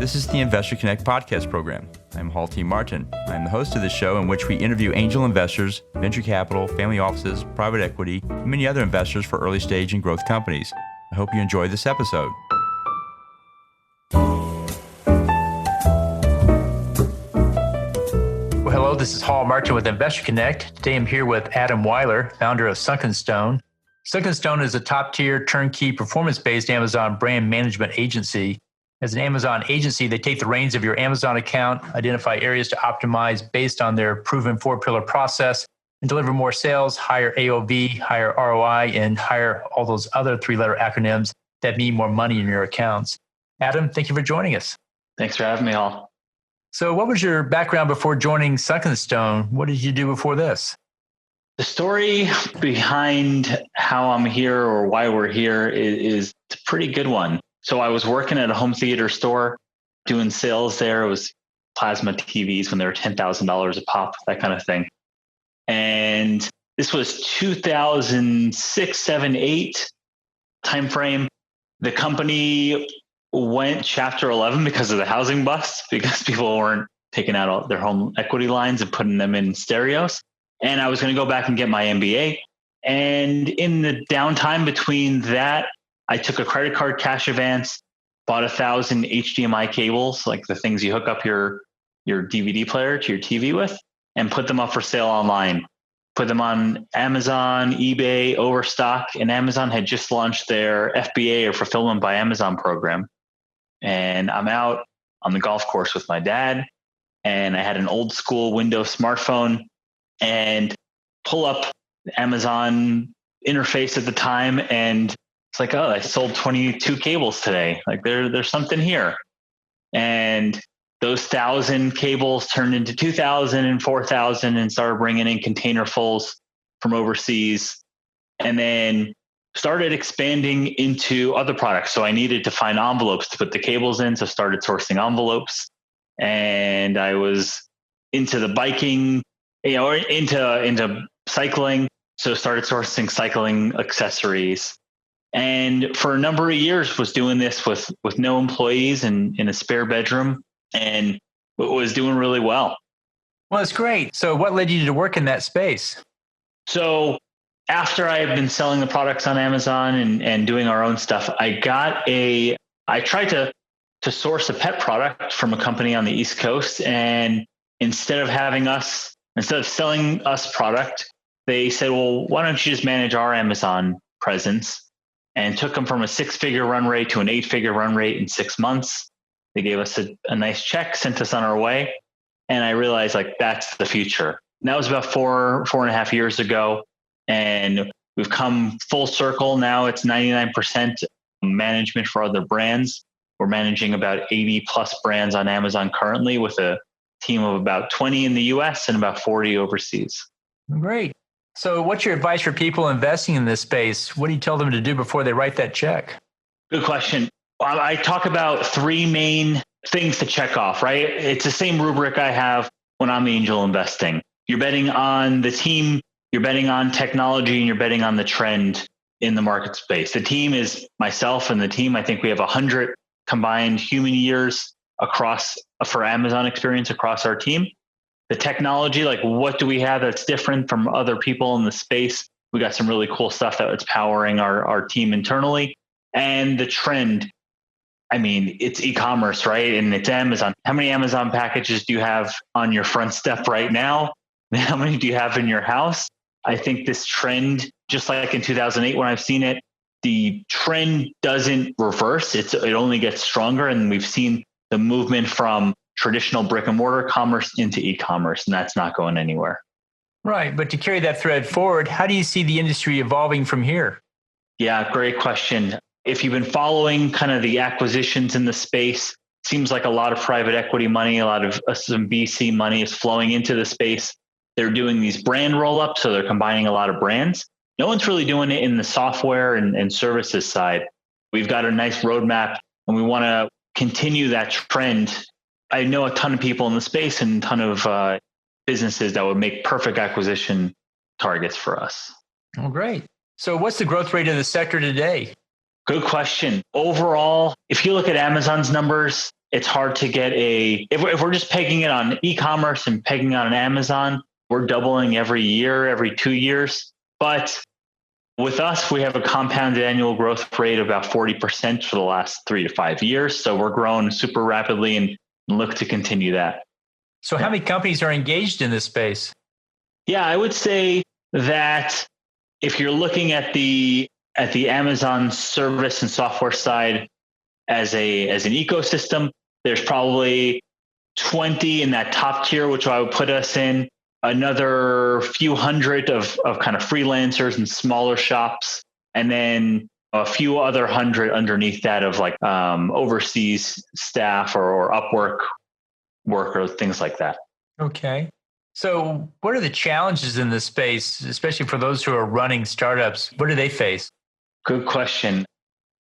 This is the Investor Connect podcast program. I'm Hall T. Martin. I'm the host of this show in which we interview angel investors, venture capital, family offices, private equity, and many other investors for early stage and growth companies. I hope you enjoy this episode. Hello, this is Hall Martin with Investor Connect. Today I'm here with Adam Weiler, founder of Sunken Stone. Sunken Stone is a top-tier, turnkey, performance-based Amazon brand management agency. As an Amazon agency, they take the reins of your Amazon account, identify areas to optimize based on their proven four-pillar process, and deliver more sales, higher AOV, higher ROI, and higher all those other three-letter acronyms that mean more money in your accounts. Adam, thank you for joining us. Thanks for having me, Hall. So what was your background before joining Sunken Stone? What did you do before this? The story behind how I'm here or why we're here is a pretty good one. So I was working at a home theater store doing sales there. It was plasma TVs when they were $10,000 a pop, that kind of thing. And this was 2006, 7, 8 timeframe. The company went Chapter 11 because of the housing bust, because people weren't taking out all their home equity lines and putting them in stereos. And I was going to go back and get my MBA. And in the downtime between that, I took a credit card cash advance, bought 1,000 HDMI cables, like the things you hook up your DVD player to your TV with, and put them up for sale online. Put them on Amazon, eBay, Overstock, and Amazon had just launched their FBA or Fulfillment by Amazon program. And I'm out on the golf course with my dad, and I had an old school Windows smartphone, and pull up the Amazon interface at the time, and it's like, oh, I sold 22 cables today. Like there's something here. And those 1,000 cables turned into 2,000 and 4,000 and started bringing in containerfuls from overseas, and then started expanding into other products. So I needed to find envelopes to put the cables in. So started sourcing envelopes, and I was into the biking, into cycling. So started sourcing cycling accessories. And for a number of years was doing this with no employees and in a spare bedroom, and was doing really well. Well, that's great. So what led you to work in that space? So after I had been selling the products on Amazon and doing our own stuff, I tried to source a pet product from a company on the East Coast. And instead of selling us product, they said, well, why don't you just manage our Amazon presence? And took them from a 6-figure run rate to an 8-figure run rate in 6 months. They gave us a nice check, sent us on our way. And I realized that's the future. And that was about 4.5 years ago. And we've come full circle. Now it's 99% management for other brands. We're managing about 80 plus brands on Amazon currently, with a team of about 20 in the US and about 40 overseas. Great. So what's your advice for people investing in this space? What do you tell them to do before they write that check? Good question. I talk about 3 main things to check off, right? It's the same rubric I have when I'm angel investing. You're betting on the team, you're betting on technology, and you're betting on the trend in the market space. The team is myself and the team. I think we have 100 combined human years for Amazon experience across our team. The technology, what do we have that's different from other people in the space? We got some really cool stuff that's powering our team internally. And the trend, it's eCommerce, right? And it's Amazon. How many Amazon packages do you have on your front step right now? How many do you have in your house? I think this trend, just like in 2008 when I've seen it, the trend doesn't reverse. It only gets stronger. And we've seen the movement from traditional brick and mortar commerce into e-commerce, and that's not going anywhere. Right. But to carry that thread forward, how do you see the industry evolving from here? Yeah, great question. If you've been following kind of the acquisitions in the space, seems like a lot of private equity money, a lot of some VC money is flowing into the space. They're doing these brand roll-ups, so they're combining a lot of brands. No one's really doing it in the software and services side. We've got a nice roadmap, and we want to continue that trend. I know a ton of people in the space and a ton of businesses that would make perfect acquisition targets for us. Oh, great. So what's the growth rate of the sector today? Good question. Overall, if you look at Amazon's numbers, it's hard to get if we're just pegging it on e-commerce and pegging it on Amazon, we're doubling every year, every 2 years. But with us, we have a compounded annual growth rate of about 40% for the last 3 to 5 years. So we're growing super rapidly and look to continue that. So how many companies are engaged in this space? Yeah, I would say that if you're looking at the Amazon service and software side as an ecosystem, there's probably 20 in that top tier, which I would put us in. Another few hundred of kind of freelancers and smaller shops, and then a few other hundred underneath that of like overseas staff or Upwork workers, things like that. Okay. So what are the challenges in this space, especially for those who are running startups? What do they face? Good question.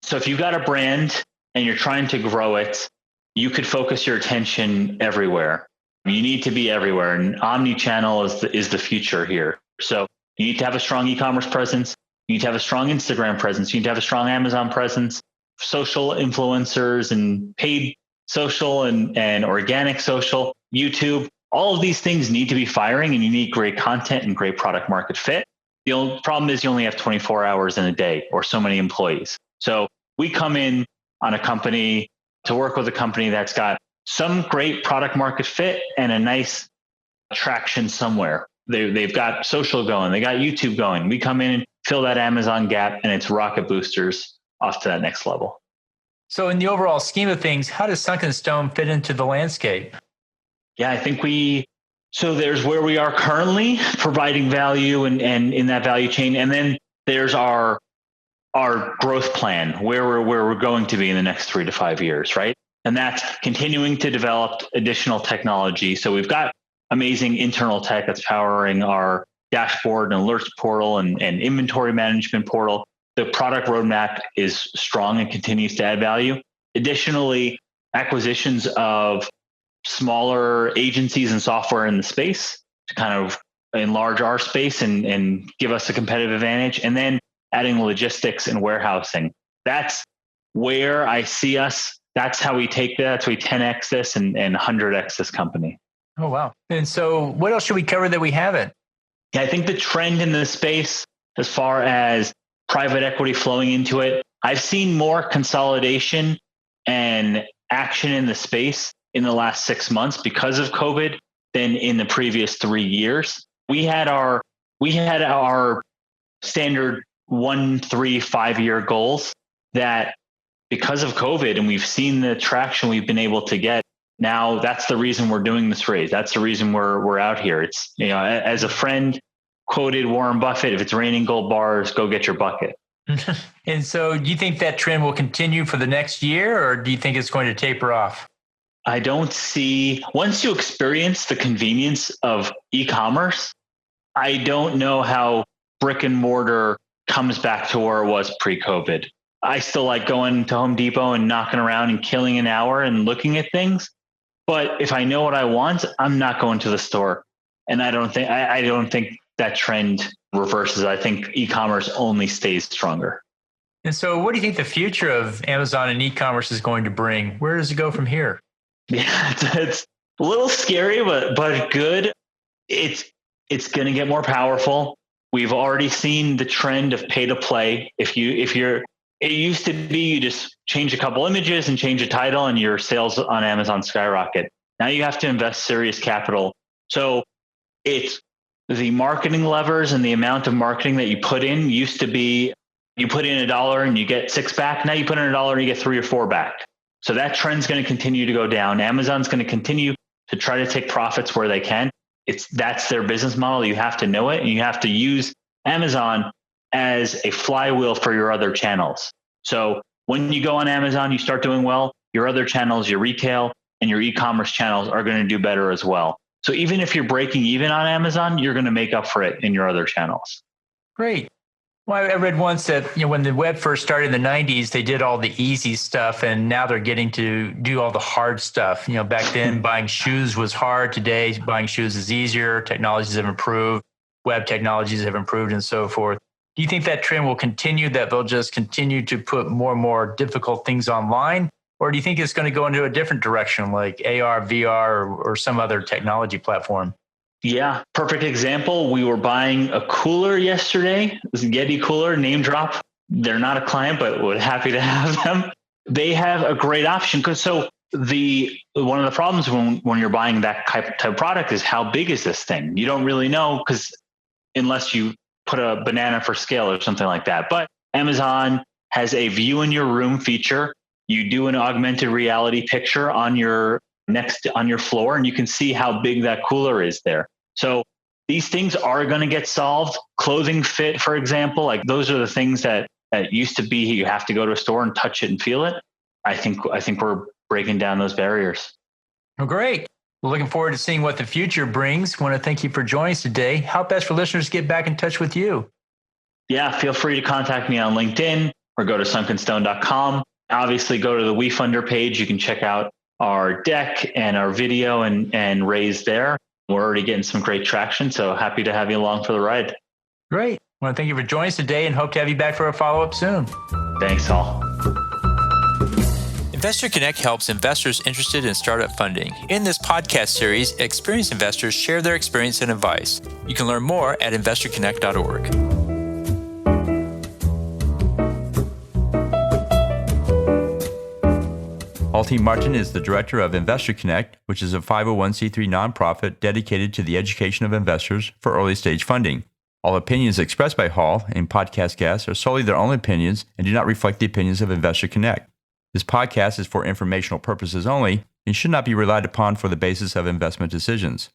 So if you've got a brand and you're trying to grow it, you could focus your attention everywhere. You need to be everywhere, and omni-channel is the future here. So you need to have a strong e-commerce presence. You need to have a strong Instagram presence. You need to have a strong Amazon presence, social influencers and paid social and organic social, YouTube. All of these things need to be firing, and you need great content and great product market fit. The only problem is you only have 24 hours in a day or so many employees. So we come in on a company to work with a company that's got some great product market fit and a nice traction somewhere. They've got social going, they got YouTube going. We come in and fill that Amazon gap, and it's rocket boosters off to that next level. So in the overall scheme of things, how does Sunken Stone fit into the landscape? Yeah, I think so there's where we are currently providing value and in that value chain. And then there's our growth plan, where we're going to be in the next 3 to 5 years, right? And that's continuing to develop additional technology. So we've got amazing internal tech that's powering our dashboard and alerts portal and inventory management portal. The product roadmap is strong and continues to add value. Additionally, acquisitions of smaller agencies and software in the space to kind of enlarge our space and give us a competitive advantage. And then adding logistics and warehousing. That's where I see us. That's how we take that. That's how we 10x this and 100x this company. Oh, wow. And so what else should we cover that we haven't? Yeah, I think the trend in the space, as far as private equity flowing into it, I've seen more consolidation and action in the space in the last 6 months because of COVID than in the previous 3 years. We had our standard 1, 3, 5 year goals that because of COVID, and we've seen the traction we've been able to get. Now that's the reason we're doing this raise. That's the reason we're out here. It's, as a friend quoted Warren Buffett, if it's raining gold bars, go get your bucket. And so do you think that trend will continue for the next year, or do you think it's going to taper off? I don't see, once you experience the convenience of e-commerce, I don't know how brick and mortar comes back to where it was pre-COVID. I still like going to Home Depot and knocking around and killing an hour and looking at things. But if I know what I want, I'm not going to the store. And I don't think that trend reverses. I think e-commerce only stays stronger. And so what do you think the future of Amazon and e-commerce is going to bring? Where does it go from here? Yeah, it's a little scary, but good. It's going to get more powerful. We've already seen the trend of pay to play. It used to be you just change a couple images and change a title and your sales on Amazon skyrocket. Now you have to invest serious capital. So it's the marketing levers and the amount of marketing that you put in used to be you put in $1 and you get 6 back. Now you put in $1 and you get 3 or 4 back. So that trend's going to continue to go down. Amazon's going to continue to try to take profits where they can. That's their business model. You have to know it, and you have to use Amazon as a flywheel for your other channels. So when you go on Amazon, you start doing well, your other channels, your retail and your e-commerce channels are going to do better as well. So even if you're breaking even on Amazon, you're going to make up for it in your other channels. Great. Well, I read once that when the web first started in the 90s, they did all the easy stuff, and now they're getting to do all the hard stuff. Back then, buying shoes was hard. Today, buying shoes is easier. Technologies have improved. Web technologies have improved, and so forth. Do you think that trend will continue, that they'll just continue to put more and more difficult things online? Or do you think it's going to go into a different direction like AR, VR, or some other technology platform? Yeah, perfect example. We were buying a cooler yesterday. This Yeti cooler, name drop. They're not a client, but we're happy to have them. They have a great option because one of the problems when you're buying that type of product is how big is this thing? You don't really know because unless you put a banana for scale or something like that. But Amazon has a view in your room feature. You do an augmented reality picture on your floor, and you can see how big that cooler is there. So these things are going to get solved. Clothing fit, for example, like those are the things that used to be you have to go to a store and touch it and feel it. I think we're breaking down those barriers. Well, great. We're looking forward to seeing what the future brings. I want to thank you for joining us today. How best for listeners to get back in touch with you? Yeah, feel free to contact me on LinkedIn or go to sunkenstone.com. Obviously, go to the WeFunder page. You can check out our deck and our video and raise there. We're already getting some great traction, so happy to have you along for the ride. Great. I want to thank you for joining us today and hope to have you back for a follow-up soon. Thanks, all. Investor Connect helps investors interested in startup funding. In this podcast series, experienced investors share their experience and advice. You can learn more at investorconnect.org. Alti Martin is the director of Investor Connect, which is a 501c3 nonprofit dedicated to the education of investors for early-stage funding. All opinions expressed by Hall in podcast guests are solely their own opinions and do not reflect the opinions of Investor Connect. This podcast is for informational purposes only and should not be relied upon for the basis of investment decisions.